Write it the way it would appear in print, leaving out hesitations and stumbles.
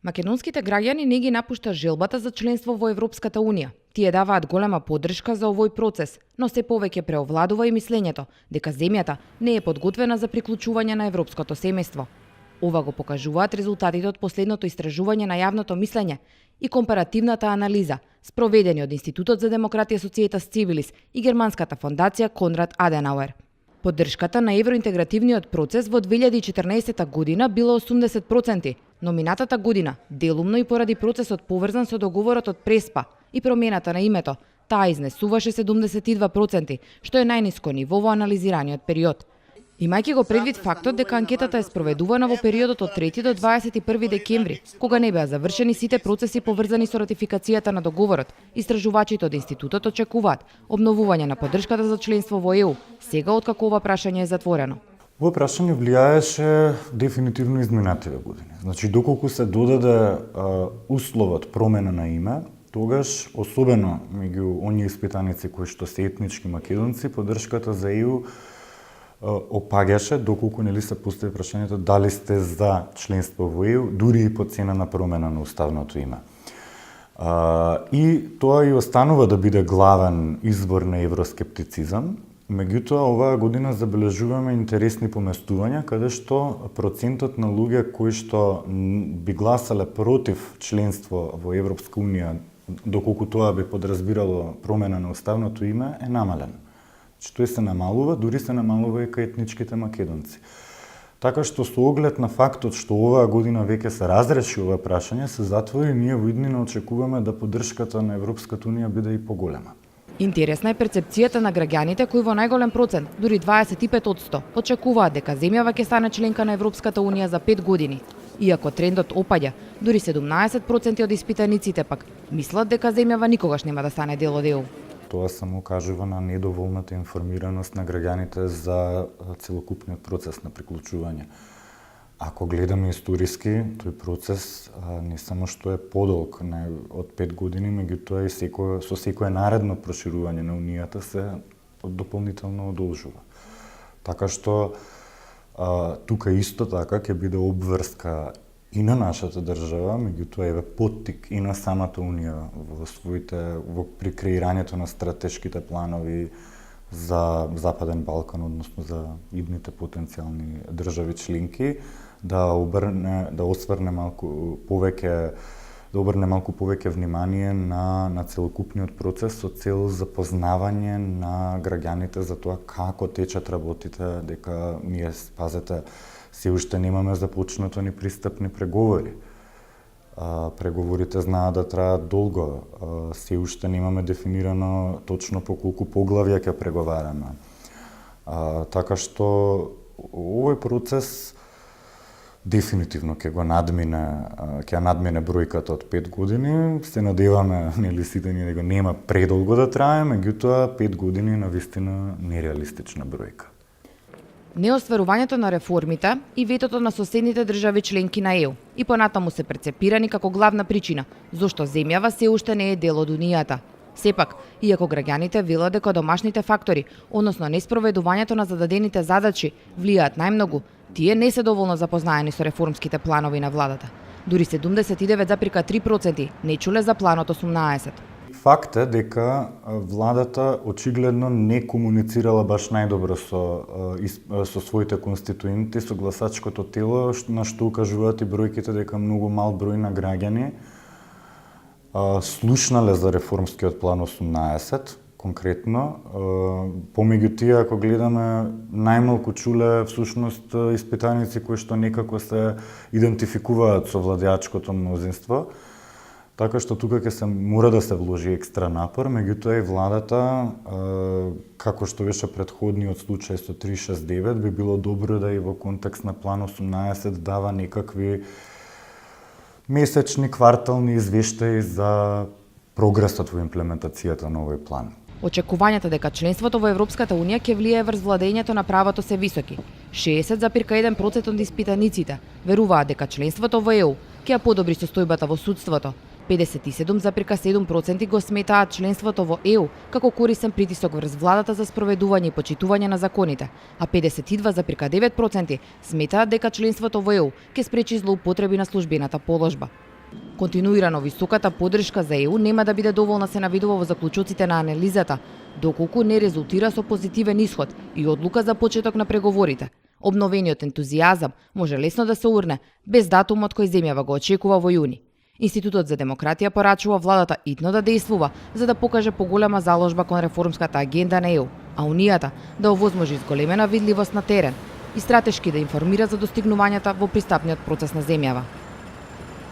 Македонските граѓани не ги напушта желбата за членство во Европската Унија. Тие даваат голема поддршка за овој процес, но се повеќе преовладува и мислењето дека земјата не е подготвена за приклучување на европското семејство. Ова го покажуваат резултатите од последното истражување на јавното мислење и компаративната анализа, спроведени од Институтот за демократија Societas Civilis и германската фондација Конрад Аденауер. Поддршката на евроинтегративниот процес во 2014 година била 80%, но минатата година, делумно и поради процесот поврзан со договорот од Преспа и промената на името, таа изнесуваше 72%, што е најниско ниво во анализираниот период. Имајќи го предвид фактот дека анкетата е спроведувана во периодот од 3 до 21 декември, кога не беа завршени сите процеси поврзани со ратификацијата на договорот, истражувачите од институтот очекуваат обновување на поддршката за членство во ЕУ, сега откако ова прашање е затворено. Ова прашање влијаеше дефинитивно изминативе години. Значи, доколку се додаде условот промена на име, тогаш, особено меѓу оние испитаници кои што се етнички македонци, поддршката за ЕУ опаѓаше доколку нели се постави прашањето дали сте за членство во ЕУ, дури и по цена на промена на уставното име. И тоа и останува да биде главен извор на евроскептицизам. Меѓутоа, оваа година забележуваме интересни поместувања, каде што процентот на луѓе кои што би гласале против членство во Европска Унија, доколку тоа би подразбирало промена на уставното име, е намален. Тој се намалува, дури се намалува и кај етничките македонци. Така што со оглед на фактот што оваа година веќе се разреши ова прашање, се затвори, ние во иднина очекуваме да поддршката на Европската Унија биде и поголема. Интересна е перцепцијата на граѓаните кои во најголем процент, дури 25%, очекуваат дека земјава ќе стане членка на Европската Унија за 5 години. Иако трендот опаѓа, дури 17% од испитаниците пак мислат дека земјава никогаш нема да стане дел од ЕУ. Тоа само кажува на недоволната информираност на граѓаните за целокупниот процес на приклучување. Ако гледаме историски, тој процес не само што е подолг од 5 години, меѓутоа и со секое наредно проширување на Унијата се дополнително одолжува. Така што тука исто така ќе биде обврска и на нашата држава, меѓутоа еве поттик и на самата Унија при креирањето на стратешките планови за Западен Балкан, односно за идните потенцијални држави членки, да обрне малку повеќе внимание на целокупниот процес со цел запознавање на граѓаните за тоа како течат работите, дека ние, пазете, се уште немаме започнато ни пристапни преговори. Преговорите знаат да траат долго. Се уште немаме дефинирано точно по колку поглавја ќе преговараме. Така што овој процес дефинитивно ќе надмине бројката од 5 години. Се надеваме нели сите ние дека нема предолго да трае, меѓутоа 5 години навистина нереалистична бројка. Неостварувањето на реформите и ветото на соседните држави членки на ЕУ и понатаму се прецепирани како главна причина зошто земјава се уште не е дел од Унијата. Сепак, иако граѓаните велат дека домашните фактори, односно неспроведувањето на зададените задачи, влијаат најмногу, тие не се доволно запознаени со реформските планови на владата. Дури 79,3% не чуле за планот 18. Факт е дека владата очигледно не комуницирала баш најдобро со своите конституенти, со гласачкото тело, на што укажуваат и бројките дека многу мал број на граѓани слушнале за реформскиот план 18, конкретно. Помеѓу тие, ако гледаме, најмалку чуле всушност испитаници кои што некако се идентификуваат со владеачкото мнозинство. Така што тука ќе се мора да се вложи екстра напор, меѓутоа и владата, како што беше претходниот случај со 369, би било добро да и во контекст на план 18 дава некакви месечни, квартални извештаи за прогресот во имплементацијата на овој план. Очекувањата дека членството во Европската Унија ќе влијае врз владењето на правото се високи. 60,1% од испитаниците веруваат дека членството во ЕУ ќе ја подобри состојбата во судството. 57,7% го сметаат членството во ЕУ како корисен притисок врз владата за спроведување и почитување на законите, а 52,9% сметаат дека членството во ЕУ ќе спречи злоупотреби на службената положба. Континуирано високата поддршка за ЕУ нема да биде доволна, се наведува во заклучоците на анализата, доколку не резултира со позитивен ишод и одлука за почеток на преговорите. Обновениот ентузијазам може лесно да се урне, без датумот кој земјава го очекува во јуни. Институтот за демократија порачува владата итно да действува, за да покаже поголема заложба кон реформската агенда на ЕУ, а Унијата да овозможи зголемена видливост на терен и стратешки да информира за достигнувањата во пристапниот процес на земјава.